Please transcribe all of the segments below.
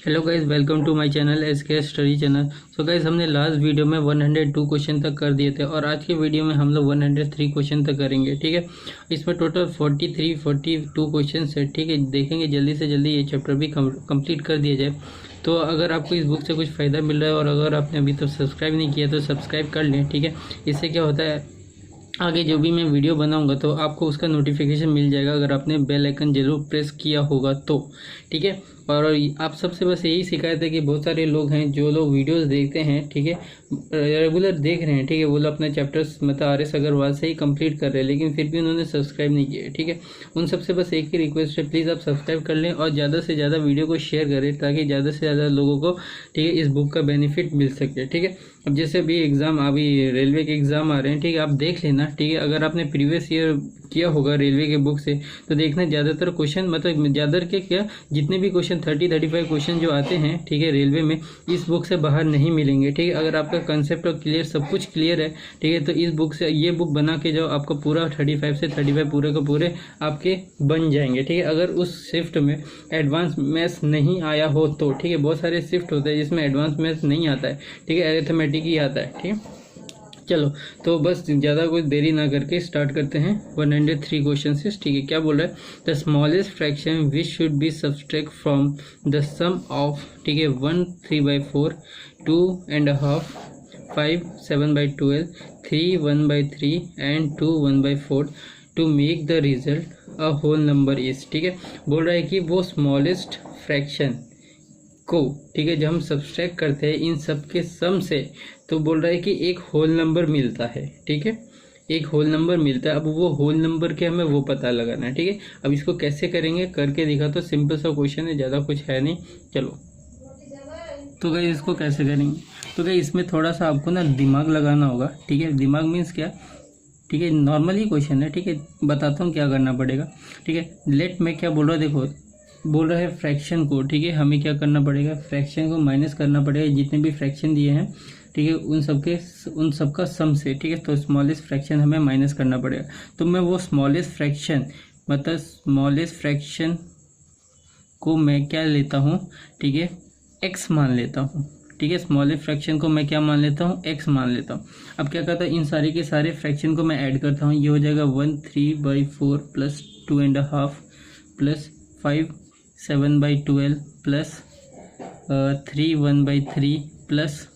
Hello guys, welcome to my channel SK study channel. So guys, हमने last video में 102 question तक कर दिए थे और आज के वीडियो में हम लोग 103 क्वेश्चन तक करेंगे। ठीक है, इसमें टोटल 42 क्वेश्चन है। ठीक है, देखेंगे जल्दी से जल्दी ये चैप्टर भी कंप्लीट कर दिया जाए। तो अगर आपको इस बुक से कुछ फ़ायदा मिल रहा है और अगर आपने अभी तक सब्सक्राइब नहीं किया तो सब्सक्राइब कर लें। ठीक है, इससे क्या होता है, आगे जो भी मैं वीडियो बनाऊंगा तो आपको उसका नोटिफिकेशन मिल जाएगा अगर आपने बेल आइकन जरूर प्रेस किया होगा तो। ठीक है, और आप सबसे बस यही शिकायत है कि बहुत सारे लोग हैं जो लोग वीडियोस देखते हैं, ठीक है, रेगुलर देख रहे हैं, ठीक है, वो लोग अपने चैप्टर्स मतलब RS अग्रवाल से ही कंप्लीट कर रहे हैं, लेकिन फिर भी उन्होंने सब्सक्राइब नहीं किया है। ठीक है, उन सबसे बस एक ही रिक्वेस्ट है, प्लीज़ आप सब्सक्राइब कर लें और ज़्यादा से ज़्यादा वीडियो को शेयर करें ताकि ज़्यादा से ज़्यादा लोगों को, ठीक है, इस बुक का बेनिफिट मिल सके। ठीक है, अब जैसे अभी रेलवे के एग्ज़ाम आ रहे हैं, ठीक है, आप देख लेना। ठीक है, अगर आपने प्रीवियस ईयर किया होगा रेलवे के बुक से तो देखना ज़्यादातर क्वेश्चन मतलब ज़्यादातर के क्या जितने भी क्वेश्चन 30-35 क्वेश्चन जो आते हैं, ठीक है, रेलवे में इस बुक से बाहर नहीं मिलेंगे। ठीक है, अगर आपका कंसेप्ट और क्लियर सब कुछ क्लियर है, ठीक है, तो इस बुक से ये बुक बना के जाओ, आपका पूरा 35 से 35 पूरे का पूरे आपके बन जाएंगे। ठीक है, अगर उस शिफ्ट में एडवांस मैथ्स नहीं आया हो तो, ठीक है, बहुत सारे शिफ्ट होते हैं जिसमें एडवांस मैथ्स नहीं आता है, ठीक है, अरिथमेटिक ही आता है। ठीक है, चलो तो बस ज़्यादा कोई देरी ना करके स्टार्ट करते हैं 103 क्वेश्चन से। ठीक है, क्या बोल रहा है, the smallest fraction which should be subtract from the sum of, ठीक है, 1 3/4, 2 1/2, 5 7/12, 3 1/3 and 2 1/4 to make the result a whole number is. ठीक है, बोल रहा है कि वो स्मॉलेस्ट फ्रैक्शन को, ठीक है, जब हम सब्सट्रैक्ट करते हैं इन सब के सम से तो बोल रहा है कि एक होल नंबर मिलता है। ठीक है, एक होल नंबर मिलता है। अब वो होल नंबर क्या हमें वो पता लगाना है। ठीक है, अब इसको कैसे करेंगे करके दिखा, तो सिंपल सा क्वेश्चन है, ज़्यादा कुछ है नहीं। चलो तो गाइस इसको कैसे करेंगे, तो गाइस इसमें थोड़ा सा आपको ना दिमाग लगाना होगा। ठीक है, दिमाग मीन्स क्या, ठीक है, नॉर्मल ही क्वेश्चन है। ठीक है, बताता हूँ क्या करना पड़ेगा। ठीक है, लेट में क्या बोल रहा है, देखो बोल रहा है फ्रैक्शन को, ठीक है, हमें क्या करना पड़ेगा, फ्रैक्शन को माइनस करना पड़ेगा जितने भी फ्रैक्शन दिए हैं, ठीक है, उन सबका सम से। ठीक है, तो स्मॉलेस्ट फ्रैक्शन हमें माइनस करना पड़ेगा। तो मैं वो स्मॉलेस्ट फ्रैक्शन मतलब स्मॉलेस्ट फ्रैक्शन को मैं क्या लेता हूँ, ठीक है, x मान लेता हूँ। ठीक है, स्मॉलेस्ट फ्रैक्शन को मैं क्या मान लेता हूँ, x मान लेता हूँ। अब क्या करता है, इन सारे के सारे फ्रैक्शन को मैं ऐड करता हूँ। ये हो जाएगा 1 3/4 प्लस 2 1/2 प्लस 5 7/12 प्लस 3 1/3 प्लस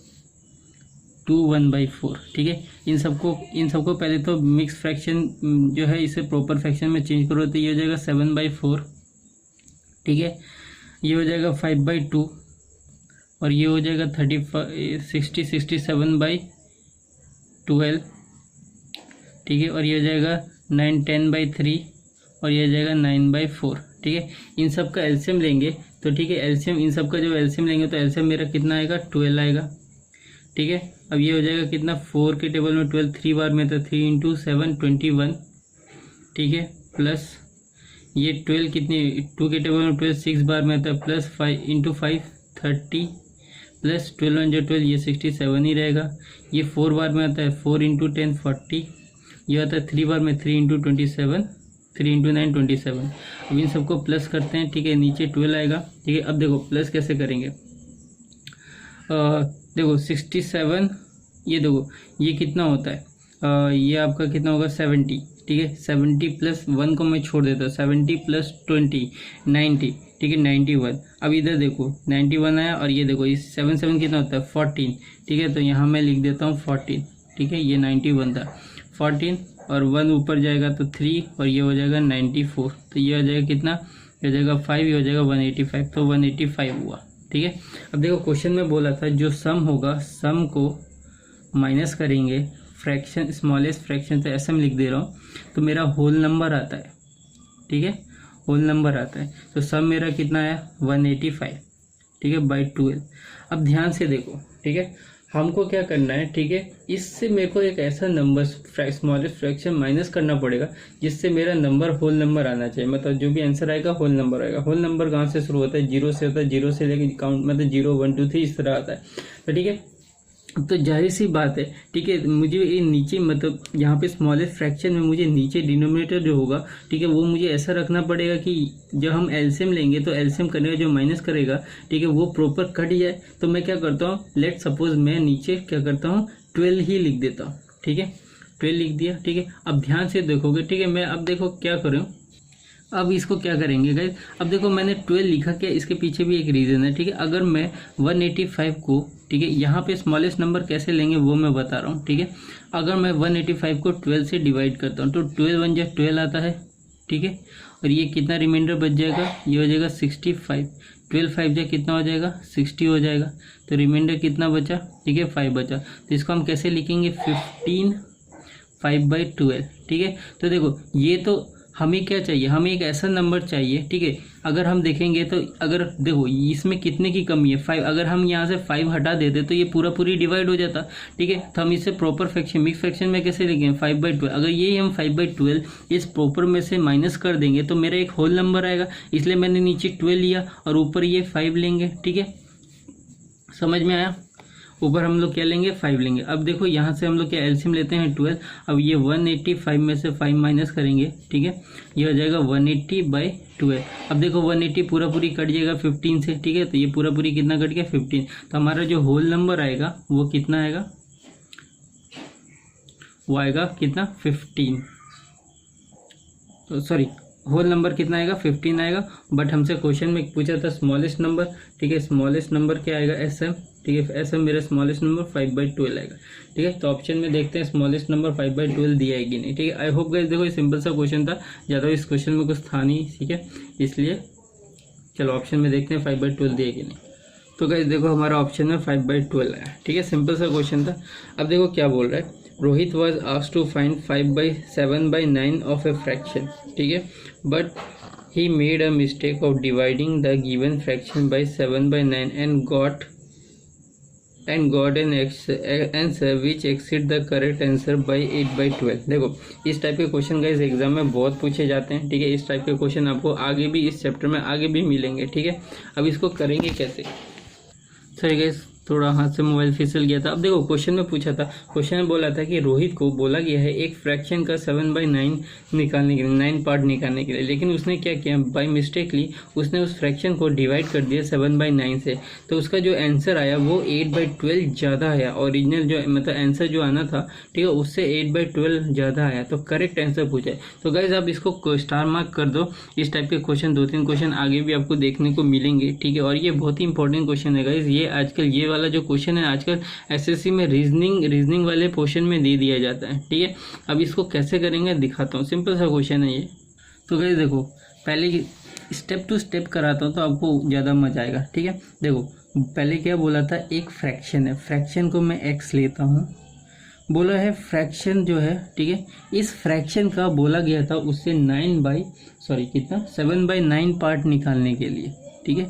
2 1/4। ठीक है, इन सबको पहले तो मिक्स फ्रैक्शन जो है इसे प्रॉपर फ्रैक्शन में चेंज करो तो ये हो जाएगा 7/4। ठीक है, ये हो जाएगा 5/2 और ये हो जाएगा 67/12। ठीक है, और ये हो जाएगा 9 10/3 और ये हो जाएगा 9/4। ठीक है, इन सब का एलसीएम लेंगे तो, ठीक है, एलसीएम इन सब का जब एलसीएम लेंगे तो एलसीएम मेरा कितना आएगा, 12 आएगा। ठीक है, अब ये हो जाएगा कितना, 4 के टेबल में 12 3 बार में था, 3 × 7 21। ठीक है, प्लस ये 12 कितनी, 2 के टेबल में 12 6 बार में था, प्लस 5 × 5 30 प्लस 12 1 12, ये 67 ही रहेगा। ये 4 बार में आता है, 4 × 10 40, ये आता है 3 बार में 3 × 27 3 × 9 27। अब इन सबको प्लस करते हैं। ठीक है, नीचे 12 आएगा। ठीक है, अब देखो प्लस कैसे करेंगे, देखो 67, ये देखो ये कितना होता है, ये आपका कितना होगा 70। ठीक है, 70 प्लस 1 को मैं छोड़ देता हूँ, 70 प्लस 20 90। ठीक है, 91। अब इधर देखो 91 आया और ये देखो इस 7 कितना होता है 14। ठीक है, तो यहाँ मैं लिख देता हूँ 14। ठीक है, ये 91 था, 14 और 1 ऊपर जाएगा तो 3 और ये हो जाएगा 94। तो ये हो जाएगा कितना, ये हो जाएगा 5, ये हो जाएगा 185, तो 185 हुआ। ठीक है, अब देखो क्वेश्चन में बोला था जो सम होगा सम को माइनस करेंगे फ्रैक्शन, स्मॉलेस्ट फ्रैक्शन से ऐसा मैं लिख दे रहा हूँ तो मेरा होल नंबर आता है। ठीक है, होल नंबर आता है, तो सम मेरा कितना आया 185। ठीक है, बाई 12। अब ध्यान से देखो, ठीक है, हमको क्या करना है, ठीक है, इससे मेरे को एक ऐसा नंबर स्मॉलेस्ट फ्रैक्शन माइनस करना पड़ेगा जिससे मेरा नंबर होल नंबर आना चाहिए, मतलब जो भी आंसर आएगा होल नंबर आएगा। होल नंबर कहाँ से शुरू होता है, 0 से होता है, 0 से लेकर काउंट मतलब 0 1 2 3 इस तरह आता है। तो ठीक है, तो जाहिर सी बात है, ठीक है, मुझे ये नीचे मतलब यहाँ पे स्मॉलेस्ट फ्रैक्शन में मुझे नीचे डिनोमिनेटर जो होगा, ठीक है, वो मुझे ऐसा रखना पड़ेगा कि जब हम एलसीएम लेंगे तो एलसीएम करने का जो माइनस करेगा, ठीक है, वो प्रॉपर कट जाए। तो मैं क्या करता हूँ, लेट सपोज मैं नीचे क्या करता हूँ 12 ही लिख देता हूँ, ठीक है, 12 लिख दिया, ठीक है। अब ध्यान से देखोगे, ठीक है, मैं अब देखो क्या करूँ, अब इसको क्या करेंगे गाइस, अब देखो मैंने 12 लिखा, क्या इसके पीछे भी एक रीज़न है, ठीक है। अगर मैं 185 को, ठीक है, यहाँ पे स्मॉलेस्ट नंबर कैसे लेंगे वो मैं बता रहा हूँ, ठीक है। अगर मैं 185 को 12 से डिवाइड करता हूँ तो 12 1 जा 12 आता है, ठीक है, और ये कितना रिमाइंडर बच जाएगा, ये हो जाएगा 65, 12 5 जा कितना हो जाएगा 60 हो जाएगा, तो रिमाइंडर कितना बचा, ठीक है 5 बचा। तो इसको हम कैसे लिखेंगे 15 5/12, ठीक है। तो देखो ये तो हमें क्या चाहिए, हमें एक ऐसा नंबर चाहिए, ठीक है। अगर हम देखेंगे तो अगर देखो इसमें कितने की कमी है 5, अगर हम यहाँ से 5 हटा देते तो ये पूरी डिवाइड हो जाता, ठीक है। तो हम इसे प्रॉपर फ्रैक्शन मिक्स फ्रैक्शन में कैसे लिखेंगे 5/12, अगर यही हम 5/12 इस प्रॉपर में से माइनस कर देंगे तो मेरा एक होल नंबर आएगा, इसलिए मैंने नीचे 12 लिया और ऊपर ये 5 लेंगे, ठीक है, समझ में आया। ऊपर हम लोग क्या लेंगे 5 लेंगे। अब देखो यहाँ से हम लोग क्या एलसीएम लेते हैं 12, अब ये 185 में से 5 माइनस करेंगे, ठीक है, ये हो जाएगा 180/12। अब देखो 180 पूरी कट जाएगा 15 से, ठीक है, तो ये पूरी कितना कट गया 15। तो हमारा जो होल नंबर आएगा वो कितना आएगा, वो आएगा कितना 15, तो सॉरी होल नंबर कितना आएगा 15 आएगा। बट हमसे क्वेश्चन में पूछा था स्मॉलेस्ट नंबर, ठीक है, स्मॉलेस्ट नंबर क्या आएगा SM, ठीक है, SM मेरा स्मॉलेस्ट नंबर 5/12 आएगा, ठीक है। तो ऑप्शन में देखते हैं स्मॉलेस्ट नंबर 5/12 दिया है कि नहीं, ठीक है। आई होप गाइस देखो ये सिंपल सा क्वेश्चन था, ज़्यादा इस क्वेश्चन में कुछ था नहीं, ठीक है, इसलिए चलो ऑप्शन में देखते हैं 5/12 दिया कि नहीं। तो गाइस देखो हमारा ऑप्शन में 5/12 आया, ठीक है, सिंपल सा क्वेश्चन था। अब देखो क्या बोल रहा है, Rohit was asked to find 7/9 of a fraction, ठीक है, but he made a mistake of dividing the given fraction by 7/9 and got an answer which exceed the correct answer by 8/12। देखो इस टाइप के क्वेश्चन गाइस एग्जाम में बहुत पूछे जाते हैं, ठीक है, इस टाइप के क्वेश्चन आपको आगे भी इस चैप्टर में आगे भी मिलेंगे, ठीक है। अब इसको करेंगे कैसे, सही गाइस थोड़ा हाथ से मोबाइल फिसल गया था। अब देखो क्वेश्चन में पूछा था, क्वेश्चन में बोला था कि रोहित को बोला गया है एक फ्रैक्शन का 7/9 निकालने के लिए, 9 पार्ट निकालने के लिए, लेकिन उसने क्या किया बाय मिस्टेकली उसने उस फ्रैक्शन को डिवाइड कर दिया 7/9 से, तो उसका जो आंसर आया वो 8/12 ज़्यादा आया, ओरिजिनल जो मतलब आंसर जो आना था, ठीक है, उससे 8/12 ज़्यादा आया, तो करेक्ट आंसर पूछा है। तो गाइज आप इसको स्टार मार्क कर दो, इस टाइप के क्वेश्चन 2-3 क्वेश्चन आगे भी आपको देखने को मिलेंगे, ठीक है। और ये बहुत ही इंपॉर्टेंट क्वेश्चन है गाइज, ये आजकल ये वाला जो क्वेश्चन है आजकल एसएससी में रीजनिंग वाले पोर्शन में दे दिया जाता है, ठीक है। अब इसको कैसे करेंगे दिखाता हूँ, सिंपल सा क्वेश्चन है ये। तो गाइस देखो पहले स्टेप टू स्टेप कराता हूँ तो आपको ज़्यादा मजा आएगा, ठीक है। देखो पहले क्या बोला था, एक फ्रैक्शन है, फ्रैक्शन को मैं x लेता हूँ, बोला है फ्रैक्शन जो है, ठीक है, इस फ्रैक्शन का बोला गया था उससे 7/9 पार्ट निकालने के लिए, ठीक है।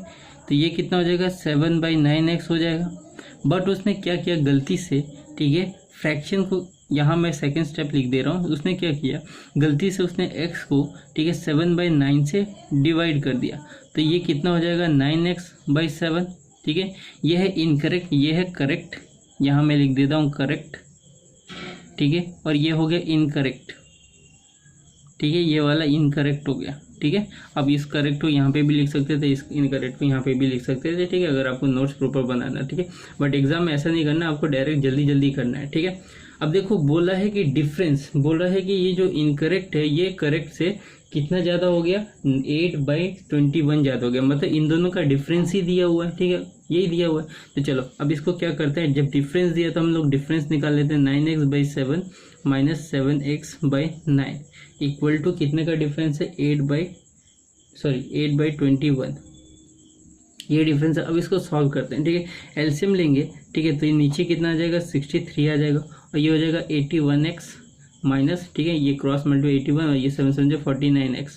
तो ये कितना हो जाएगा 7/9x हो जाएगा। बट उसने क्या किया गलती से, ठीक है, फ्रैक्शन को यहाँ मैं सेकंड स्टेप लिख दे रहा हूँ, उसने क्या किया गलती से उसने x को, ठीक है, 7/9 से डिवाइड कर दिया, तो ये कितना हो जाएगा 9x/7, ठीक है। ये है इनकरेक्ट, ये है करेक्ट, यहाँ मैं लिख देता हूँ करेक्ट, ठीक है, और ये हो गया इनकरेक्ट, ठीक है, ये वाला इनकरेक्ट हो गया, ठीक है। अब इस करेक्ट को यहाँ पे भी लिख सकते थे, इस इनकरेक्ट को यहाँ पे भी लिख सकते थे, ठीक है, अगर आपको नोट्स प्रॉपर बनाना है, ठीक है। बट एग्जाम में ऐसा नहीं करना, आपको डायरेक्ट जल्दी करना है, ठीक है। अब देखो बोला है कि डिफरेंस, बोल रहा है कि ये जो इनकरेक्ट है ये करेक्ट से कितना ज़्यादा हो गया 8/21 ज़्यादा हो गया, मतलब इन दोनों का डिफरेंस ही दिया हुआ है, ठीक है, यही दिया हुआ है। तो चलो अब इसको क्या करते हैं, जब डिफरेंस दिया तो हम लोग डिफरेंस निकाल लेते हैं, 9x/7 minus 7x/9 equal to कितने का डिफरेंस है 8/21, ये डिफरेंस है। अब इसको सॉल्व करते हैं, ठीक है, एलसीएम लेंगे, ठीक है, तो ये नीचे कितना आ जाएगा 63 आ जाएगा, और ये हो जाएगा 81x माइनस, ठीक है, ये क्रॉस मल्टी 81 और ये 7 7 49x,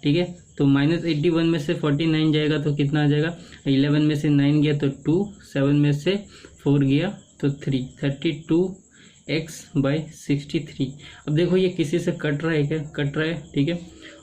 ठीक है। तो -81 में से 49 जाएगा तो कितना आ जाएगा, 11 में से 9 गया तो 2, 7 में से 4 गया तो 3, 32x/63। अब देखो ये किसी से कट रहा है क्या, कट रहा है, ठीक है,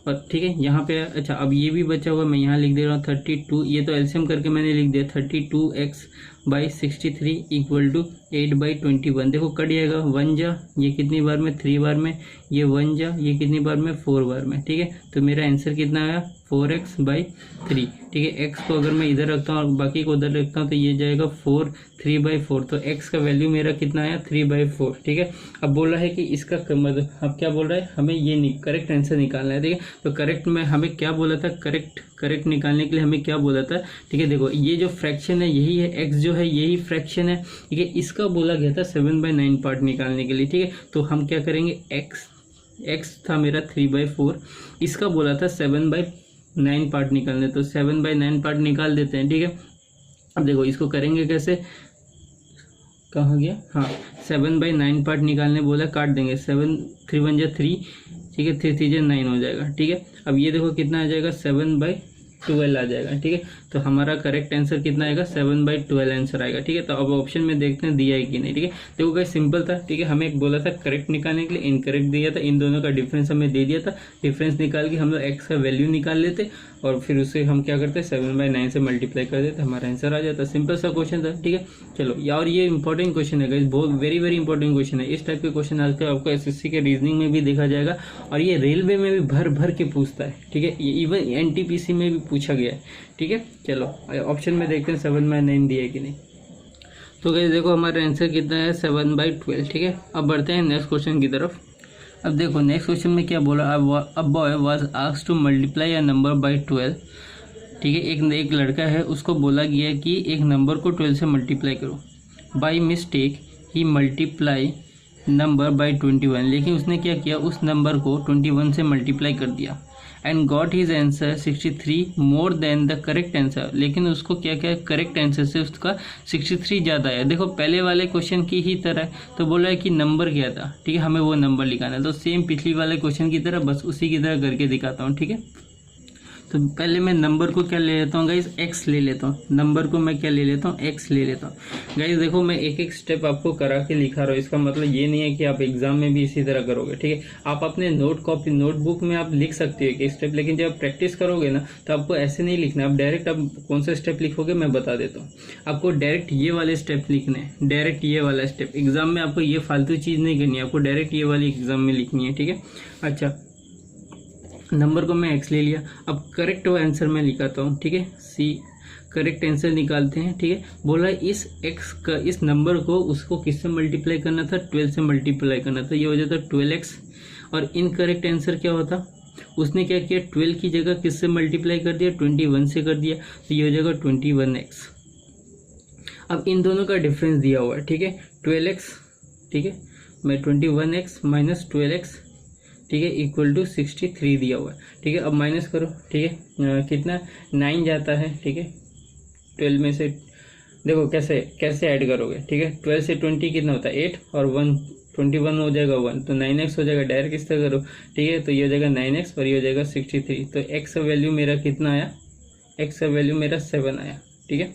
और ठीक है यहाँ पे अच्छा अब ये भी बचा हुआ, मैं यहाँ लिख दे रहा हूँ 32, ये तो एलसीएम करके मैंने लिख दिया 32x बाई 63 इक्वल टू 8/21। देखो कट जाएगा, 1 जा ये कितनी बार में 3 बार में, ये 1 जा ये कितनी बार में 4 बार में, ठीक है। तो मेरा आंसर कितना आया 4x/3, ठीक है। x को अगर मैं इधर रखता हूँ और बाकी को उधर रखता हूँ तो ये जाएगा 3/4, तो x का वैल्यू मेरा कितना आया 3/4, ठीक है। अब बोल रहा है कि इसका मतलब अब क्या बोल रहा है, हमें ये करेक्ट आंसर निकालना है, ठीक है। तो करेक्ट में हमें क्या बोला था, करेक्ट निकालने के लिए हमें क्या बोला था, ठीक है। देखो ये जो फ्रैक्शन है यही है, x जो है यही फ्रैक्शन है, ठीक है। इसका बोला गया था 7/9 पार्ट निकालने के लिए, ठीक है। तो हम क्या करेंगे, x था मेरा 3/4, इसका बोला था 7/9 पार्ट निकालने, तो 7/9 पार्ट निकाल देते हैं, ठीक है। अब देखो इसको करेंगे कैसे, कहाँ गया, हाँ 7/9 पार्ट निकालने बोला, काट देंगे, 7 3 1 जा 3, ठीक है, 3 3 जा 9 हो जाएगा, ठीक है। अब ये देखो कितना आ जाएगा 7/12 आ जाएगा, ठीक है। तो हमारा करेक्ट आंसर कितना आएगा 7/12 आंसर आएगा, ठीक है। तो अब ऑप्शन में देखते हैं दिया है कि नहीं, ठीक है। देखो गाइस सिंपल था, ठीक है। हमें एक बोला था करेक्ट निकालने के लिए, इनकरेक्ट दिया था, इन दोनों का डिफरेंस हमें दे दिया था, डिफरेंस निकाल के हम लोग x का वैल्यू निकाल लेते और फिर उसे हम क्या करते 7/9 से मल्टीप्लाई कर देते, हमारा आंसर आ जाता। सिंपल सा क्वेश्चन था, ठीक है। चलो और ये इंपॉर्टेंट क्वेश्चन है गाइस, बहुत वेरी इंपॉर्टेंट क्वेश्चन है। इस टाइप के क्वेश्चन आजकल आपको एसएससी के रीजनिंग में भी देखा जाएगा और ये रेलवे में भी भर के पूछता है, ठीक है। ये इवन एनटीपीसी में भी पूछा गया है, ठीक है। चलो ऑप्शन में देखते हैं 7/9 दिया है कि नहीं। तो गाइस देखो हमारा आंसर कितना है 7/12, ठीक है। अब बढ़ते हैं नेक्स्ट क्वेश्चन की तरफ। अब देखो नेक्स्ट क्वेश्चन में क्या बोला, a boy was asked to multiply a number by 12, ठीक है। एक लड़का है, उसको बोला गया कि एक नंबर को 12 से मल्टीप्लाई करो। By mistake he multiply number by 21, लेकिन उसने क्या किया, उस नंबर को 21 से मल्टीप्लाई कर दिया and got his answer 63 more than the correct answer, लेकिन उसको क्या क्या करेक्ट आंसर से उसका 63 ज़्यादा है। देखो पहले वाले क्वेश्चन की ही तरह, तो बोला है कि नंबर क्या था, ठीक है, हमें वो नंबर लिखाना है। तो सेम पिछली वाले क्वेश्चन की तरह बस उसी की तरह करके दिखाता हूँ, ठीक है। तो पहले मैं नंबर को क्या ले लेता हूँ गाइस, x ले लेता हूँ, नंबर को मैं क्या ले लेता हूँ, x ले लेता हूँ। गाइस देखो मैं एक एक स्टेप आपको करा के लिखा रहा हूँ, इसका मतलब ये नहीं है कि आप एग्जाम में भी इसी तरह करोगे, ठीक है। आप अपने नोटबुक में आप लिख सकते हो एक स्टेप, लेकिन जब आप प्रैक्टिस करोगे ना तो आपको ऐसे नहीं लिखना, आप डायरेक्ट आप कौन सा स्टेप लिखोगे मैं बता देता हूँ। आपको डायरेक्ट ये वाले स्टेप लिखने हैं, डायरेक्ट ये वाला स्टेप। एग्जाम में आपको ये फालतू चीज़ नहीं करनी है, आपको डायरेक्ट ये वाली एग्जाम में लिखनी है, ठीक है। अच्छा नंबर को मैं x ले लिया, अब करेक्ट आंसर मैं लिखाता हूँ, ठीक है। सी करेक्ट आंसर निकालते हैं, ठीक है। बोला इस x का, इस नंबर को उसको किससे मल्टीप्लाई करना था, 12 से मल्टीप्लाई करना था, ये हो जाता 12x। और इनकरेक्ट आंसर क्या होता, उसने क्या किया 12 की जगह किससे मल्टीप्लाई कर दिया, 21 से कर दिया, तो ये हो जाएगा 21x। अब इन दोनों का डिफरेंस दिया हुआ है, ठीक है, 12x, ठीक है, मैं 21x माइनस 12x, ठीक है, इक्वल टू 63 दिया हुआ है, ठीक है। अब माइनस करो, ठीक है, कितना 9 जाता है, ठीक है। 12 में से देखो कैसे ऐड करोगे, ठीक है। 12 से 20 कितना होता है 8 और 1 21 हो जाएगा 1, तो 9x हो जाएगा, डायरेक्ट इस तरह करो, ठीक है। तो ये हो जाएगा 9x और ये हो जाएगा 63। तो x का वैल्यू मेरा कितना आया, x का वैल्यू मेरा 7 आया, ठीक है।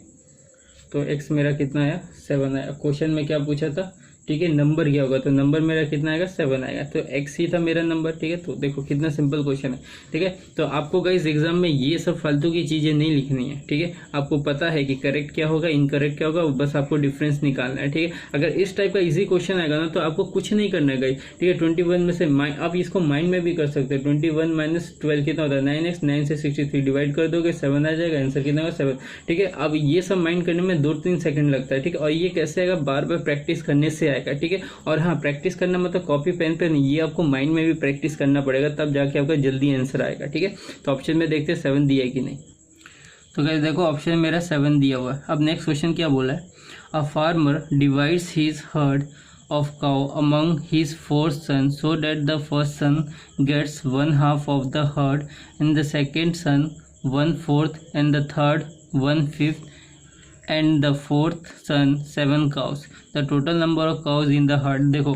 तो x मेरा कितना आया 7 आया। क्वेश्चन में क्या पूछा था, ठीक है, नंबर क्या होगा, तो नंबर मेरा कितना आएगा 7 आएगा, तो x ही था मेरा नंबर, ठीक है। तो देखो कितना सिंपल क्वेश्चन है, ठीक है। तो आपको गाइस एग्जाम में ये सब फालतू की चीज़ें नहीं लिखनी है, ठीक है। आपको पता है कि करेक्ट क्या होगा, इनकरेक्ट क्या होगा, बस आपको डिफरेंस निकालना है, ठीक है। अगर इस टाइप का इजी क्वेश्चन आएगा ना तो आपको कुछ नहीं करना है गाइस, ठीक है। 21 में से आप इसको माइंड में भी कर सकते हैं, 21 माइनस 12 कितना होता है 9x, 9 से 63 डिवाइड कर दोगे 7 आ जाएगा, आंसर कितना होगा 7, ठीक है। अब ये सब माइंड करने में 2-3 सेकंड लगता है, ठीक है। और ये कैसे आएगा, बार बार प्रैक्टिस करने से आएगा, ठीक है। और हाँ प्रैक्टिस करना मतलब कॉपी पेन पे नहीं, ये आपको माइंड में भी प्रैक्टिस करना पड़ेगा, तब जाके आपका जल्दी आंसर आएगा, ठीक है। तो ऑप्शन में देखते हैं 7 दिया है कि नहीं। तो गाइस देखो ऑप्शन मेरा 7 दिया हुआ है। अब नेक्स्ट क्वेश्चन क्या बोला है, a farmer divides his heard of cow among his 4 sons so that the first son gets 1/2 of the herd and the second son 1/4 and the third 1/5 and the fourth son 7 cows. The total number of cows in the herd. देखो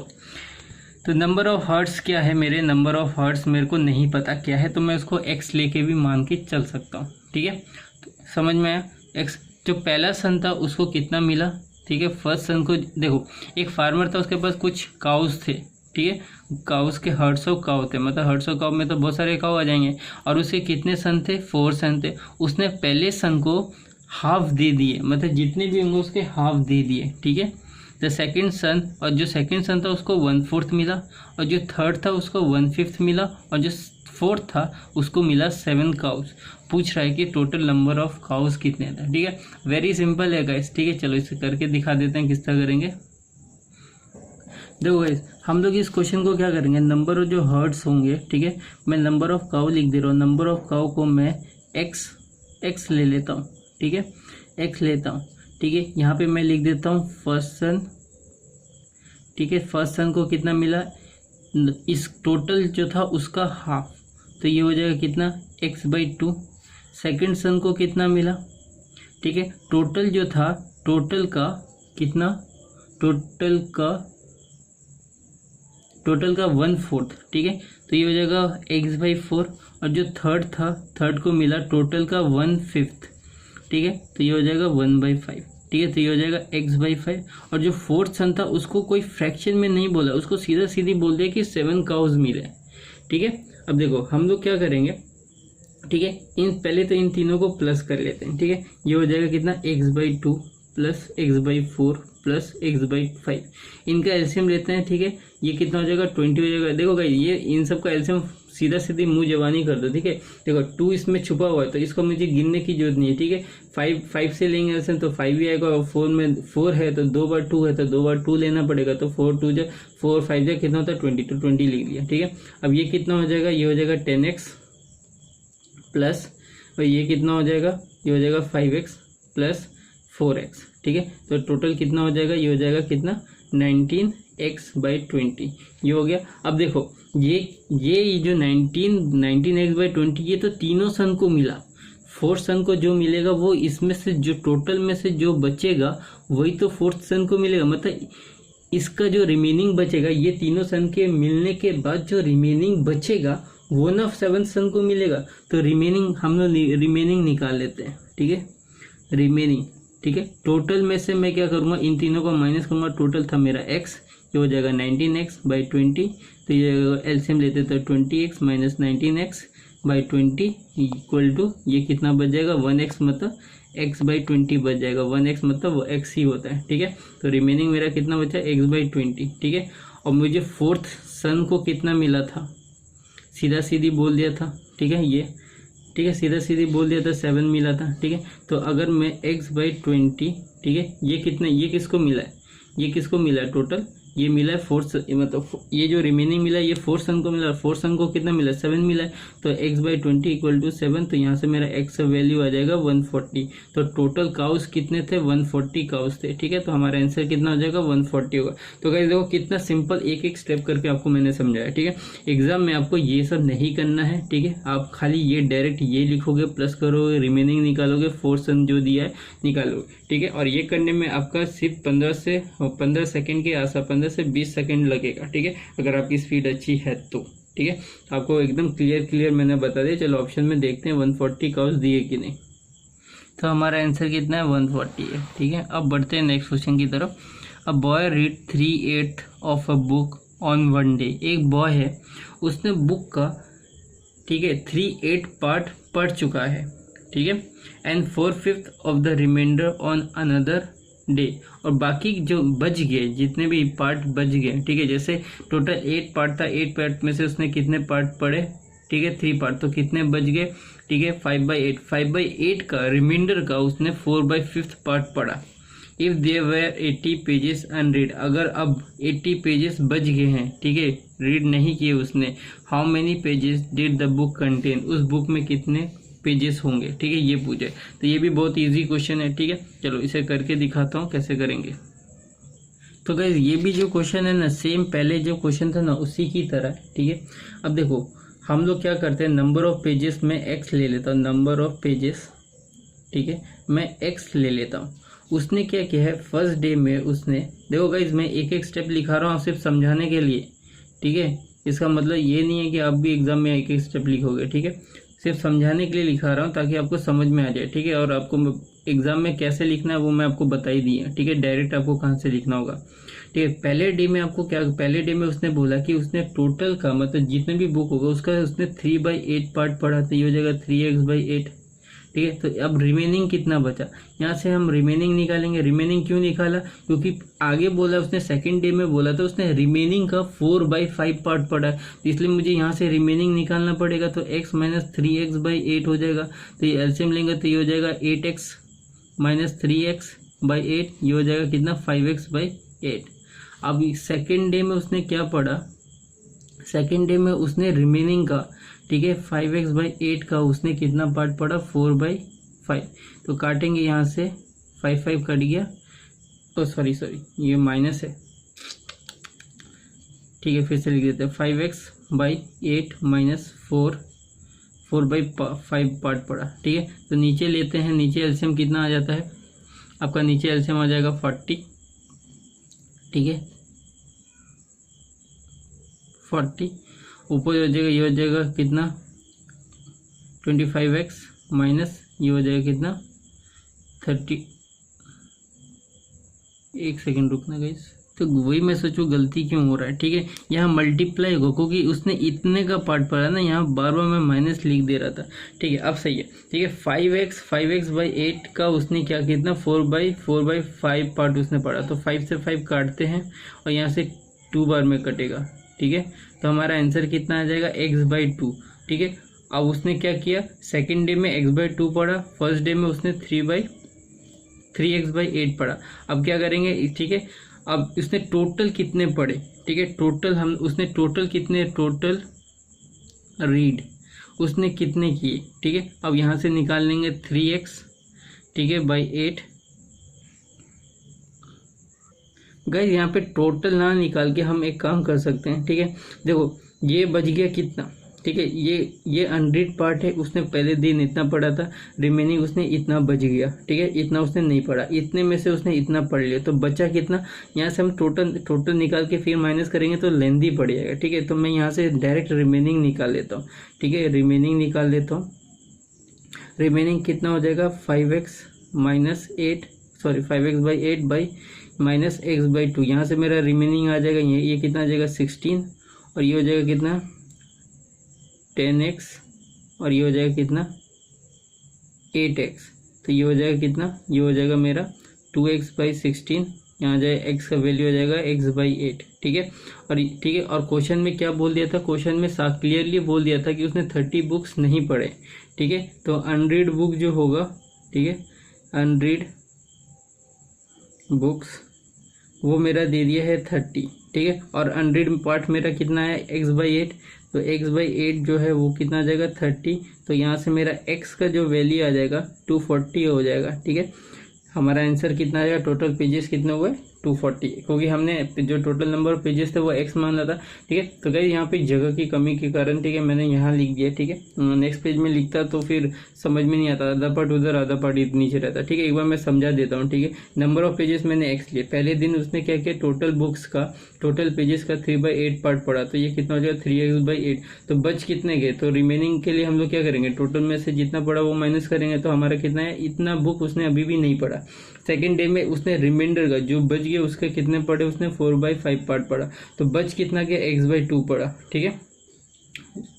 तो number of hertz क्या है, मेरे number of hertz मेरे को नहीं पता क्या है, तो मैं उसको x लेके भी मान के चल सकता हूँ, ठीक है। तो समझ में आया, x जो पहला सन था उसको कितना मिला, ठीक है। फर्स्ट सन को देखो एक फार्मर था, उसके पास कुछ काउस थे, ठीक है, काउस के हर्ट्स ऑफ काउ थे, मतलब हर्ट्स ऑफ काउ में तो बहुत सारे काउ आ जाएंगे, और उसके कितने सन थे 4 सन थे। उसने पहले सन को हाफ दे दिए, मतलब जितने भी होंगे उसके हाफ दे दिए, ठीक है। द सेकेंड सन, और जो सेकेंड सन था उसको 1/4 मिला, और जो थर्ड था उसको 1/5 मिला, और जो फोर्थ था उसको मिला 7 काउस। पूछ रहा है कि टोटल नंबर ऑफ काउस कितने था, ठीक है। वेरी सिंपल है गाइस, ठीक है। चलो इसे करके दिखा देते हैं किस तरह करेंगे। देखो गाइस, हम लोग इस क्वेश्चन को क्या करेंगे, नंबर ऑफ जो हर्ड्स होंगे, ठीक है, मैं नंबर ऑफ काउ लिख दे रहा हूँ। नंबर ऑफ काउ को मैं एक्स ले लेता हूँ, ठीक है, एक्स लेता हूँ, ठीक है। यहाँ पे मैं लिख देता हूँ फर्स्ट सन, ठीक है। फर्स्ट सन को कितना मिला, इस टोटल जो था उसका हाफ, तो ये हो जाएगा कितना, x/2। सेकेंड सन को कितना मिला, ठीक है, टोटल जो था, टोटल का कितना, टोटल का 1/4, ठीक है, तो ये हो जाएगा x/4। और जो थर्ड था, थर्ड को मिला टोटल का 1/5, ठीक है, तो ये हो जाएगा 1/5, ठीक है, तो ये हो जाएगा x/5। और जो फोर्थ सन था उसको कोई फ्रैक्शन में नहीं बोला, उसको सीधा सीधी बोल दिया कि 7 काउज मिले, ठीक है। अब देखो हम लोग क्या करेंगे, ठीक है, पहले तो इन तीनों को प्लस कर लेते हैं, ठीक है। ये हो जाएगा कितना, x/2 plus x/4 plus x/5। इनका एलसीएम लेते हैं, ठीक है। ये कितना हो जाएगा, 20 हो जाएगा। देखो गाइस, ये इन सब का एलसीएम सीधा सीधी मुंह जवानी कर दो, ठीक है। देखो 2 इसमें छुपा हुआ है तो इसको मुझे गिनने की जरूरत नहीं है, ठीक है। 5 से लेंगे एलसीएम तो 5 ही आएगा, और 4 में 4 है तो 2 बार 2 है तो 2 बार 2 लेना पड़ेगा, तो 4 2 जा 4 5 जा कितना होता है 20, तो 20 लिख लिया, ठीक है। अब ये कितना हो जाएगा, ये हो जाएगा 10x प्लस, और ये कितना हो जाएगा, ये हो जाएगा 5x प्लस 4x, ठीक है। तो टोटल कितना हो जाएगा, ये हो जाएगा कितना, 19x/20, ये हो गया। अब देखो ये जो 19x/20 ये तो तीनों सन को मिला। फोर्थ सन को जो मिलेगा वो इसमें से जो टोटल में से जो बचेगा वही तो फोर्थ सन को मिलेगा, मतलब इसका जो रिमेनिंग बचेगा, ये तीनों सन के मिलने के बाद जो रिमेनिंग बचेगा वो ना 7 सन को मिलेगा। तो रिमेनिंग हम लोग रिमेनिंग निकाल लेते हैं, ठीक है, रिमेनिंग, ठीक है। टोटल में से मैं क्या करूँगा, इन तीनों को माइनस करूँगा, टोटल था मेरा x, ये हो जाएगा 19x/20, तो ये एलसीएम लेते तो 20x minus 19x/20 equal to, ये कितना बच जाएगा, 1x, मतलब x/20 बच जाएगा। 1x मतलब वो x ही होता है, ठीक है। तो रिमेनिंग मेरा कितना बचा, x/20, ठीक है। और मुझे फोर्थ सन को कितना मिला था, सीधा सीधी बोल दिया था, ठीक है, ये, ठीक है, सीधा सीधी बोल दिया था 7 मिला था, ठीक है। तो अगर मैं x/20, ठीक है, ये कितना, ये किसको मिला है, ये किसको मिला है, टोटल ये मिला है फोर्थ, मतलब ये जो रिमेनिंग मिला है ये फोर्थ सन को मिला, फोर्थ सन को कितना मिला, 7 मिला है। तो x/20 इक्वल टू 7, तो यहाँ से मेरा x का वैल्यू आ जाएगा 140। तो टोटल काउस कितने थे, 140 काउस थे, ठीक है। तो हमारा आंसर कितना हो जाएगा, 140 होगा। तो गाइस देखो कितना सिंपल एक एक स्टेप करके आपको मैंने समझाया, ठीक है। एग्जाम में आपको ये सब नहीं करना है, ठीक है। आप खाली ये डायरेक्ट ये लिखोगे, प्लस करोगे, रिमेनिंग निकालोगे, फोर्थ सन जो दिया है निकालोगे, ठीक है। और ये करने में आपका सिर्फ 15 सेकेंड के आसपास, 15 से 20 सेकेंड लगेगा, ठीक है, अगर आपकी स्पीड अच्छी है तो, ठीक है। आपको एकदम क्लियर मैंने बता दिया। चलो ऑप्शन में देखते हैं 140 काउस दिए कि नहीं। तो हमारा आंसर कितना है, 140 है, ठीक है। अब बढ़ते हैं नेक्स्ट क्वेश्चन की तरफ। A boy read 3/8 of a book on one day. एक बॉय है, उसने बुक का, ठीक है, 3/8 पार्ट पढ़ चुका है, ठीक है, and 4/5 of the remainder on another day. और बाकी जो बच गए, जितने भी पार्ट बच गए, ठीक है, जैसे टोटल 8 पार्ट था, 8 पार्ट में से उसने कितने पार्ट पढ़े, ठीक है, 3 पार्ट, तो कितने बच गए, ठीक है, 5/8। 5/8 का रिमाइंडर का उसने 4/5 पार्ट पढ़ा। If there were 80 pages unread, अगर अब 80 पेजेस बच गए हैं, ठीक है, रीड नहीं किए उसने, how many pages did the book contain, उस बुक में कितने पेजेस होंगे, ठीक है, ये पूछे। तो ये भी बहुत इजी क्वेश्चन है, ठीक है। चलो इसे करके दिखाता हूँ कैसे करेंगे। तो गाइस ये भी जो क्वेश्चन है ना, सेम पहले जो क्वेश्चन था ना उसी की तरह, ठीक है। अब देखो हम लोग क्या करते हैं, नंबर ऑफ पेजेस में x ले लेता हूँ, नंबर ऑफ पेजेस, ठीक है, मैं x ले लेता हूँ। उसने क्या किया है, फर्स्ट डे में उसने, देखो गाइस मैं एक एक स्टेप लिखा रहा हूँ सिर्फ समझाने के लिए, ठीक है। इसका मतलब ये नहीं है कि आप भी एग्जाम में एक एक स्टेप लिखोगे, ठीक है, सिर्फ समझाने के लिए लिखा रहा हूँ ताकि आपको समझ में आ जाए, ठीक है। और आपको एग्जाम में कैसे लिखना है वो मैं आपको बता ही दी है, ठीक है, डायरेक्ट आपको कहाँ से लिखना होगा, ठीक है। पहले डे में आपको क्या, पहले डे में उसने बोला कि उसने टोटल का, मतलब जितने भी बुक होगा उसका उसने 3/8 पार्ट पढ़ा, तो ये हो जाएगा 3x/8, ठीक है। तो अब रिमेनिंग कितना बचा, यहाँ से हम रिमेनिंग निकालेंगे। रिमेनिंग क्यों निकाला, क्योंकि आगे बोला उसने सेकंड डे में बोला था उसने रिमेनिंग का 4/5 पार्ट पढ़ा है, तो इसलिए मुझे यहाँ से रिमेनिंग निकालना पड़ेगा। तो x - 3x/8 हो जाएगा। तो ये एलसीएम लेंगे तो ये हो जाएगा 8x - 3x/8, ये हो जाएगा कितना 5x/8। अब सेकेंड डे में उसने क्या पढ़ा, सेकेंड डे में उसने रिमेनिंग का, ठीक है, 5x/8 का उसने कितना पार्ट पढ़ा, 4/5। तो काटेंगे यहाँ से 5 कट गया, तो सॉरी ये माइनस है, ठीक है, फिर से लिख देते हैं 5x/8 - 4/5 पार्ट पड़ा, ठीक है। तो नीचे लेते हैं, नीचे एलसीएम कितना आ जाता है आपका, नीचे एलसीएम आ जाएगा 40, ठीक है, 40। ऊपर हो जाएगा, ये हो जाएगा कितना 25x माइनस ये हो जाएगा कितना 30। एक सेकेंड रुकना गाइस, तो वही मैं सोचूं गलती क्यों हो रहा है, ठीक है। यहाँ मल्टीप्लाई होगा क्योंकि उसने इतने का पार्ट पढ़ा ना, यहाँ बार बार मैं माइनस लिख दे रहा था, ठीक है। अब सही है, ठीक है। 5x/8 का उसने क्या कितना 4/5 पार्ट उसने पढ़ा, तो 5 से 5 काटते हैं और यहाँ से 2 बार में कटेगा, ठीक है। तो हमारा आंसर कितना आ जाएगा x/2, ठीक है। अब उसने क्या किया, सेकेंड डे में x/2 पढ़ा, फर्स्ट डे में उसने 3x/8 पढ़ा। अब क्या करेंगे, ठीक है, अब उसने टोटल कितने पढ़े, ठीक है, टोटल हम उसने टोटल कितने, टोटल रीड उसने कितने किए, ठीक है। अब यहाँ से निकाल लेंगे 3x, ठीक है, /8। गाइस यहाँ पे टोटल ना निकाल के हम एक काम कर सकते हैं, ठीक है। देखो ये बच गया कितना, ठीक है, ये 100 पार्ट है, उसने पहले दिन इतना पढ़ा था, रिमेनिंग उसने इतना बच गया, ठीक है, इतना उसने नहीं पढ़ा, इतने में से उसने इतना पढ़ लिया, तो बचा कितना। यहाँ से हम टोटल निकाल के फिर माइनस करेंगे तो लेंदी पड़ जाएगा, ठीक है। तो मैं यहाँ से डायरेक्ट रिमेनिंग निकाल लेता हूँ, ठीक है, रिमेनिंग निकाल लेता हूँ। रिमेनिंग कितना हो जाएगा 5x/8 -x/2। यहाँ से मेरा रिमेनिंग आ जाएगा, ये कितना आ जाएगा 16, और ये हो जाएगा कितना 10x, और ये हो जाएगा कितना 8x। तो ये हो जाएगा कितना, ये हो जाएगा मेरा 2x/16, यहाँ जाए x का वैल्यू हो जाएगा x/8, ठीक है। और ठीक है, और क्वेश्चन में क्या बोल दिया था, क्वेश्चन में साफ क्लियरली बोल दिया था कि उसने 30 बुक्स नहीं पढ़े, ठीक है। तो अनरीड बुक जो होगा, ठीक है, अनरीड बुक्स वो मेरा दे दिया है 30, ठीक है। और अनरीड पार्ट मेरा कितना है x/8, तो x/8 जो है वो कितना आ जाएगा 30। तो यहाँ से मेरा x का जो वैल्यू आ जाएगा 240 हो जाएगा, ठीक है। हमारा आंसर कितना आ जाएगा, टोटल पेजेस कितने हुए 240, क्योंकि हमने जो टोटल नंबर ऑफ पेजेस थे वो x माना था, ठीक है। तो गाइस यहाँ पे जगह की कमी के कारण, ठीक है, मैंने यहाँ लिख दिया, ठीक है। नेक्स्ट पेज में लिखता तो फिर समझ में नहीं आता, आधा पार्ट उधर आधा पार्ट नीचे रहता, ठीक है। एक बार मैं समझा देता हूँ, ठीक है। नंबर ऑफ पेजेस मैंने x लिए, पहले दिन उसने क्या किया, टोटल बुक्स का, टोटल पेजेस का 3/8 पार्ट पढ़ा, तो ये कितना हो जाएगा 3x/8। तो बच कितने गए, तो रिमेनिंग के लिए हम लोग क्या करेंगे, टोटल में से जितना पढ़ा वो माइनस करेंगे, तो हमारा कितना है, इतना बुक उसने अभी भी नहीं पढ़ा। सेकेंड डे में उसने रिमाइंडर का जो बच गया उसके कितने पढ़े, उसने 4/5 पार्ट पढ़ा, तो बच कितना गया x/2 पढ़ा, ठीक है।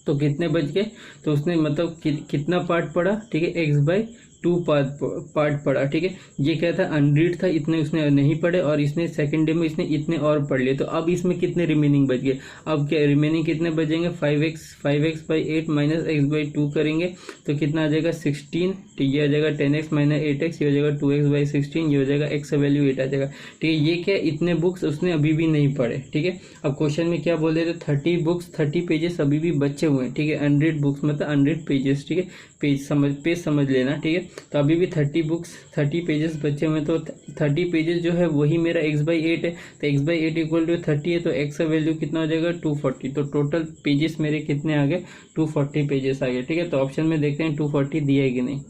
तो कितने बच गए, तो उसने मतलब कितना पार्ट पढ़ा, ठीक है, x/2 पार्ट पढ़ा, ठीक है। ये क्या था, अनरीड था, इतने उसने नहीं पढ़े, और इसने सेकंड डे में इसने इतने और पढ़ लिए। तो अब इसमें कितने रिमेनिंग बच गए, अब क्या रिमेनिंग कितने बचेंगे, 5x/8 -x/2 करेंगे तो कितना आ जाएगा 16, ठीक है, आ जाएगा 10x - 8x, ये हो जाएगा 2x/16, ये हो जाएगा x का वैल्यू 8 आ जाएगा, ठीक है। ये क्या, इतने बुक्स उसने अभी भी नहीं पढ़े, ठीक है। अब क्वेश्चन में क्या बोल रहे थे, 30 बुक्स 30 पेजेस अभी भी बचे हुए हैं, ठीक है। 100 बुक्स मतलब 100 पेजेस, ठीक है, पेज समझ लेना, ठीक है। तो अभी भी 30 बुक्स 30 पेजेस बचे हुए हैं, तो 30 पेजेस जो है वही मेरा x/8 है, तो x/8 = 30 है, तो x का वैल्यू कितना हो जाएगा 240। तो टोटल पेजेस मेरे कितने आ गए, 240 पेजेस आ गए, ठीक है। तो ऑप्शन में देखते हैं 240 दिया है कि नहीं।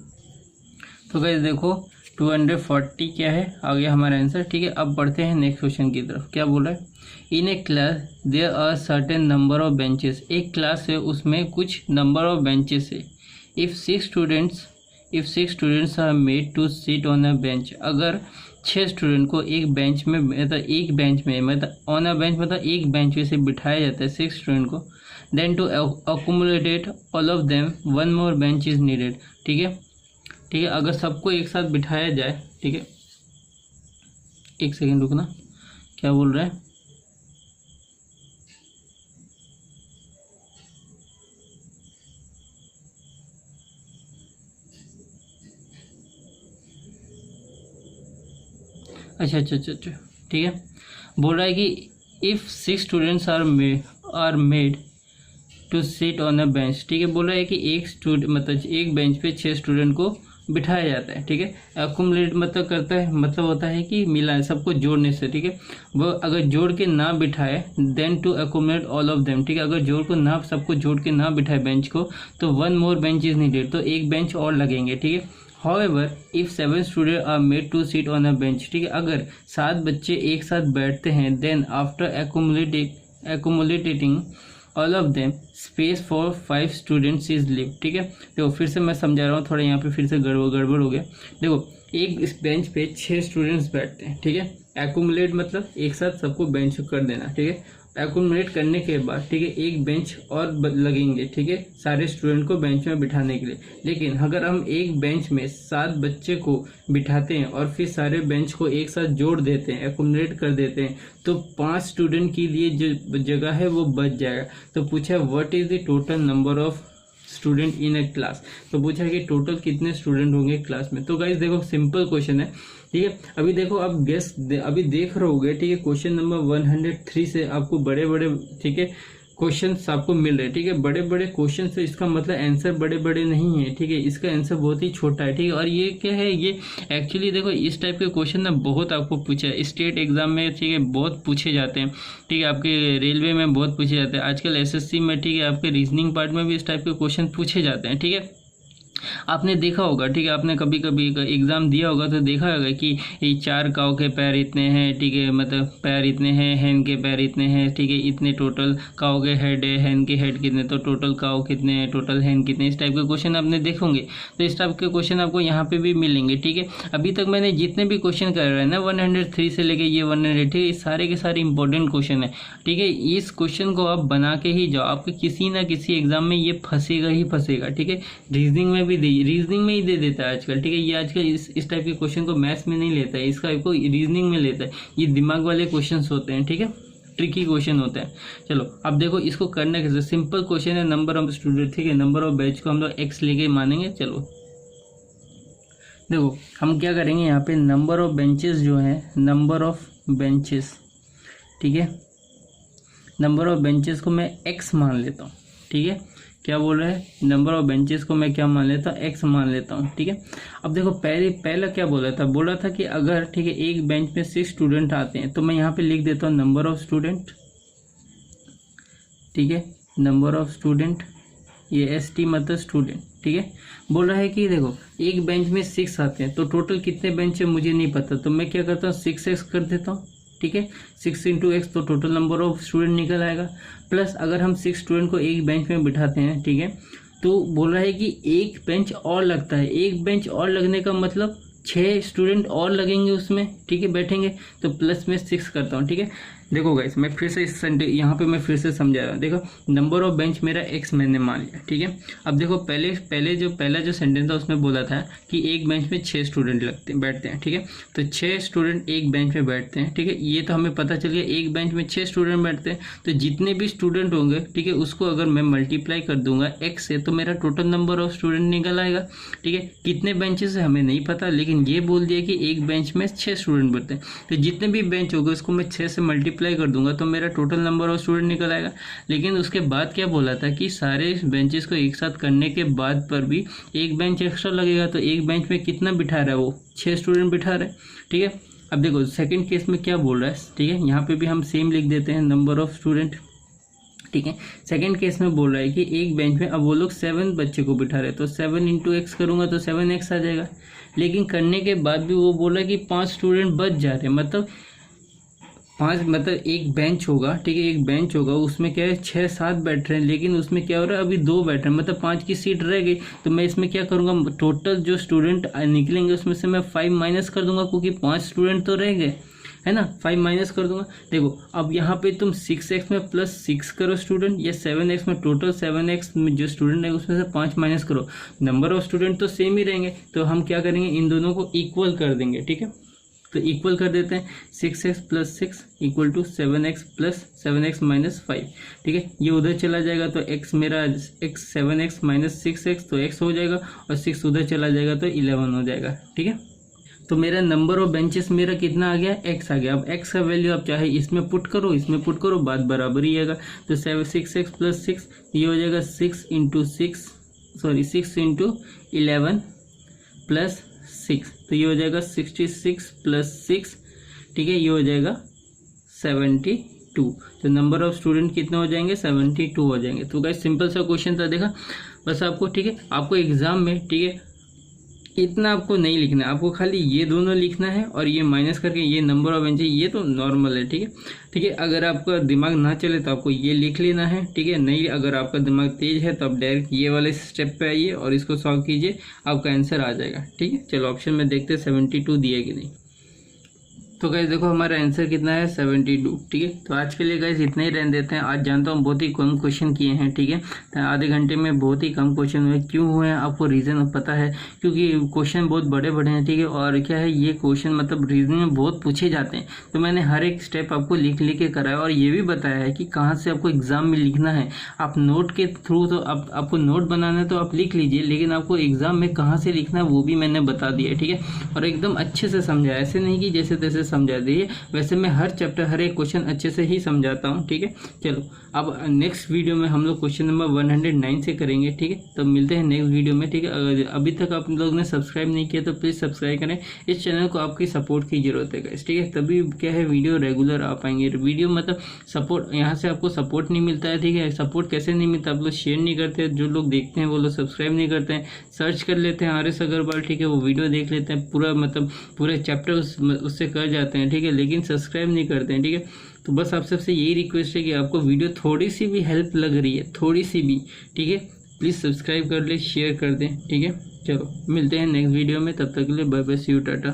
तो गाइस देखो 240 क्या है, आ गया हमारा आंसर, ठीक है। अब बढ़ते हैं नेक्स्ट क्वेश्चन की तरफ। क्या बोल रहा है, in a class there are certain number of benches. एक क्लास है उसमें कुछ नंबर ऑफ बेंचेस है। If 6 students are made to sit on a bench, अगर 6 स्टूडेंट को एक बेंच में मतलब ऑन अ बेंच मतलब एक बेंच पे से बिठाया जाता है 6 स्टूडेंट को, then to accommodate all of them 1 more bench is needed, ठीक है। ठीक है। अगर सबको एक साथ बिठाया जाए, ठीक है, एक सेकेंड रुकना, क्या बोल रहा है, अच्छा अच्छा अच्छा अच्छा, ठीक है। बोल रहा है कि if 6 students are made to sit on a bench, ठीक है। बोल रहा है कि एक स्टूडेंट मतलब एक बेंच पे 6 स्टूडेंट को बिठाया जाता है, ठीक है। एक्युमुलेट मतलब करता है, मतलब होता है कि मिला है सबको जोड़ने से, ठीक है। वो अगर जोड़ के ना बिठाए then to accumulate all of them, ठीक है। अगर जोड़ को ना सबको जोड़ के ना बिठाए बेंच को तो 1 मोर बेंच इज नीडेड, तो एक बेंच और लगेंगे, ठीक है। However, if 7 students are made to sit on a bench, ठीक है, अगर 7 बच्चे एक साथ बैठते हैं then after accumulating all of them space for 5 students is left, ठीक है। देखो फिर से मैं समझा रहा हूँ, थोड़ा यहाँ पे फिर से गड़बड़ हो गया। देखो एक इस बेंच पे 6 स्टूडेंट्स बैठते हैं, ठीक है। एक्युमुलेट मतलब एक साथ सबको बेंच कर देना, ठीक है। एक्युमुलेट करने के बाद, ठीक है, एक बेंच और लगेंगे, ठीक है, सारे स्टूडेंट को बेंच में बिठाने के लिए। लेकिन अगर हम एक बेंच में 7 बच्चे को बिठाते हैं और फिर सारे बेंच को एक साथ जोड़ देते हैं, एक्युमुलेट कर देते हैं, तो 5 स्टूडेंट के लिए जो जगह है वो बच जाएगा। तो पूछा what is the total number of student in a class, तो पूछा कि टोटल कितने स्टूडेंट होंगे क्लास में। तो गाइस देखो सिंपल क्वेश्चन है, ठीक है। अभी देखो आप अभी देख रहे होगे, ठीक है, क्वेश्चन नंबर 103 से आपको बड़े बड़े, ठीक है, क्वेश्चंस आपको मिल रहे हैं, ठीक है। बड़े बड़े क्वेश्चन से इसका मतलब आंसर बड़े बड़े नहीं है, ठीक है, इसका आंसर बहुत ही छोटा है, ठीक है। और ये क्या है, ये एक्चुअली देखो इस टाइप के क्वेश्चन ना बहुत आपको पूछा है स्टेट एग्जाम में, ठीक है, बहुत पूछे जाते हैं, ठीक है। आपके रेलवे में बहुत पूछे जाते हैं, आजकल एसएससी में, ठीक है, आपके रीजनिंग पार्ट में भी इस टाइप के क्वेश्चन पूछे जाते हैं, ठीक है। आपने देखा होगा, ठीक है, आपने कभी कभी एग्जाम दिया होगा तो देखा होगा कि ये 4 काऊ के पैर इतने हैं, ठीक है, मतलब पैर इतने हैं, हैन के पैर इतने हैं, ठीक है, इतने टोटल काऊ के हेड है, हैन के हेड कितने, तो टोटल काऊ कितने हैं, टोटल हैन कितने, इस टाइप के क्वेश्चन आपने देखे होंगे। तो इस टाइप के क्वेश्चन आपको यहाँ पे भी मिलेंगे, ठीक है। अभी तक मैंने जितने भी क्वेश्चन कर रहे हैं ना 103 से लेके ये 100, ठीक है, ये सारे के सारे इंपॉर्टेंट क्वेश्चन है, ठीक है। इस क्वेश्चन को आप बना के ही जाओ, आपके किसी ना किसी एग्जाम में ये फंसेगा ही फंसेगा, ठीक है। रीजनिंग में भी रीजनिंग में ही दे देता है आजकल, ठीक है। ये आजकल इस टाइप के क्वेश्चन को मैथ्स में नहीं लेता है, इसका आपको रीजनिंग में लेता है। ये दिमाग वाले क्वेश्चंस होते हैं, ठीक है, ट्रिकी क्वेश्चन होते हैं। चलो अब देखो इसको करना कैसे, सिंपल क्वेश्चन है, नंबर ऑफ स्टूडेंट, ठीक है, नंबर ऑफ बैच को हम लोग एक्स लेके मानेंगे। चलो देखो हम क्या करेंगे, यहाँ पे नंबर ऑफ बेंचेस जो है, नंबर ऑफ बेंचेस, ठीक है, नंबर ऑफ बेंचेस को मैं एक्स मान लेता हूँ, ठीक है। क्या बोल रहा है, नंबर ऑफ बेंचेस को मैं क्या मान लेता हूँ, एक्स मान लेता हूँ, ठीक है। अब देखो पहला क्या बोल रहा था कि अगर, ठीक है, एक बेंच में 6 स्टूडेंट आते हैं तो मैं यहाँ पे लिख देता हूँ नंबर ऑफ स्टूडेंट, ठीक है, नंबर ऑफ स्टूडेंट, ये ST मतलब स्टूडेंट, ठीक है। बोल रहा है कि देखो एक बेंच में 6 आते हैं तो टोटल कितने बेंच है मुझे नहीं पता, तो मैं क्या करता हूँ 6x कर देता हूँ, ठीक है। 6 × x तो टोटल नंबर ऑफ स्टूडेंट निकल आएगा। प्लस अगर हम 6 स्टूडेंट को एक बेंच में बिठाते हैं, ठीक है, तो बोल रहा है कि एक बेंच और लगता है, एक बेंच और लगने का मतलब 6 स्टूडेंट और लगेंगे उसमें, ठीक है, बैठेंगे, तो प्लस में 6 करता हूँ, ठीक है। देखो गाइस मैं फिर से यहाँ पे मैं फिर से समझा रहा हूँ। देखो नंबर ऑफ बेंच मेरा x मैंने मान लिया, ठीक है। अब देखो पहला जो सेंटेंस था उसमें बोला था कि एक बेंच में 6 स्टूडेंट बैठते हैं, ठीक है। तो 6 स्टूडेंट एक बेंच में बैठते हैं, ठीक है, ये तो हमें पता चल गया, एक बेंच में 6 स्टूडेंट बैठते हैं। तो जितने भी स्टूडेंट होंगे, ठीक है, उसको अगर मैं मल्टीप्लाई कर दूंगा x से तो मेरा टोटल नंबर ऑफ स्टूडेंट निकल आएगा, ठीक है। कितने बेंचेस है हमें नहीं पता, लेकिन ये बोल दिया कि एक बेंच में 6 स्टूडेंट बैठते हैं, तो जितने भी बेंच होंगे उसको मैं 6 से मल्टीप्लाई कर दूंगा तो मेरा टोटल नंबर ऑफ स्टूडेंट निकल आएगा। लेकिन उसके बाद क्या बोला था कि सारे बेंचेस को एक साथ करने के बाद पर भी एक बेंच एक्स्ट्रा लगेगा, तो एक बेंच में कितना बिठा रहा है वो 6 स्टूडेंट बिठा रहे, ठीक है। अब देखो सेकंड केस में क्या बोल रहा है, ठीक है, यहाँ पे भी हम सेम लिख देते हैं नंबर ऑफ स्टूडेंट, ठीक है। सेकंड केस में बोल रहा है कि एक बेंच में अब वो लोग 7 बच्चे को बिठा रहे हैं, तो 7 × x करूंगा तो 7x आ जाएगा। लेकिन करने के बाद भी वो बोल रहा है कि 5 स्टूडेंट बच जा रहे हैं, मतलब 5 मतलब एक बेंच होगा, ठीक है, एक बेंच होगा उसमें क्या है 6-7 बैठ रहे हैं, लेकिन उसमें क्या हो रहा है अभी 2 बैठ रहे हैं, मतलब 5 की सीट रह गई। तो मैं इसमें क्या करूँगा, टोटल जो स्टूडेंट निकलेंगे उसमें से मैं 5 माइनस कर दूंगा, क्योंकि 5 स्टूडेंट तो रह गए, है ना, 5 माइनस कर दूंगा। देखो अब यहाँ पे तुम 6x में +6 करो स्टूडेंट, या 7x में, टोटल 7x में जो स्टूडेंट है उसमें से 5 माइनस करो। नंबर ऑफ स्टूडेंट तो सेम ही रहेंगे, तो हम क्या करेंगे, इन दोनों को इक्वल कर देंगे। ठीक है, तो इक्वल कर देते हैं। 6x + 6 = 7x + 7x - 5। ठीक है, ये उधर चला जाएगा तो x मेरा x 7x - 6x तो x हो जाएगा, और 6 उधर चला जाएगा तो 11 हो जाएगा। ठीक है, तो मेरा नंबर ऑफ बेंचेस मेरा कितना आ गया, x आ गया। अब x का वैल्यू आप चाहे इसमें पुट करो, इसमें पुट करो, बात बराबर ही आएगा। तो 6x + 6 ये हो जाएगा 6 × 11 + 6, तो ये हो जाएगा 66 + 6। ठीक है, ये हो जाएगा 72। तो नंबर ऑफ स्टूडेंट कितने हो जाएंगे, 72 हो जाएंगे। तो गाइस सिंपल सा क्वेश्चन था, देखा बस आपको। ठीक है, आपको एग्जाम में, ठीक है, इतना आपको नहीं लिखना है, आपको खाली ये दोनों लिखना है, और ये माइनस करके ये नंबर ऑफ बेंचेस, ये तो नॉर्मल है। ठीक है, ठीक है, अगर आपका दिमाग ना चले तो आपको ये लिख लेना है। ठीक है, नहीं अगर आपका दिमाग तेज है तो आप डायरेक्ट ये वाले स्टेप पे आइए और इसको सॉल्व कीजिए, आपका आंसर आ जाएगा। ठीक है, चलो ऑप्शन में देखते हैं 72 दिया कि नहीं। तो गाइस देखो हमारा आंसर कितना है, 72। ठीक है, तो आज के लिए गाइस इतना ही रहने देते हैं। आज जानता हूँ बहुत ही कम क्वेश्चन किए हैं। ठीक है, आधे घंटे में बहुत ही कम क्वेश्चन हुए। क्यों हुए हैं आपको रीज़न पता है, क्योंकि क्वेश्चन बहुत बड़े बड़े हैं। ठीक है, और क्या है, ये क्वेश्चन मतलब रीजनिंग में बहुत पूछे जाते हैं, तो मैंने हर एक स्टेप आपको लिख के कराया, और ये भी बताया है कि कहाँ से आपको एग्जाम में लिखना है। आप नोट के थ्रू, तो आपको नोट बनाना है तो आप लिख लीजिए, लेकिन आपको एग्जाम में कहाँ से लिखना है वो भी मैंने बता दिया। ठीक है, और एकदम अच्छे से समझाया, ऐसे नहीं कि जैसे तैसे समझा दिए, वैसे मैं हर चैप्टर, हर एक क्वेश्चन अच्छे से ही समझाता हूँ। ठीक है, चलो अब नेक्स्ट वीडियो में हम लोग क्वेश्चन नंबर 109 से करेंगे। ठीक है, तो मिलते हैं नेक्स्ट वीडियो में। ठीक है, अगर अभी तक आप लोग ने सब्सक्राइब नहीं किया तो प्लीज़ सब्सक्राइब करें। इस चैनल को आपकी सपोर्ट की जरूरत है गाइस। ठीक है, तभी क्या है, वीडियो रेगुलर आ पाएंगे। वीडियो मतलब सपोर्ट, यहाँ से आपको सपोर्ट नहीं मिलता है। ठीक है, सपोर्ट कैसे नहीं मिलता, आप लोग शेयर नहीं करते, जो लोग देखते हैं वो लोग सब्सक्राइब नहीं करते हैं। सर्च कर लेते हैं RS अग्रवाल, ठीक है, वो वीडियो देख लेते हैं, पूरा मतलब पूरे चैप्टर उससे कर जाते हैं। ठीक है, लेकिन सब्सक्राइब नहीं करते हैं। ठीक है, तो बस आप सबसे यही रिक्वेस्ट है कि आपको वीडियो थोड़ी सी भी हेल्प लग रही है, थोड़ी सी भी, ठीक है, प्लीज़ सब्सक्राइब कर ले, शेयर कर दें। ठीक है, चलो मिलते हैं नेक्स्ट वीडियो में, तब तक के लिए bye bye, see you, Tata.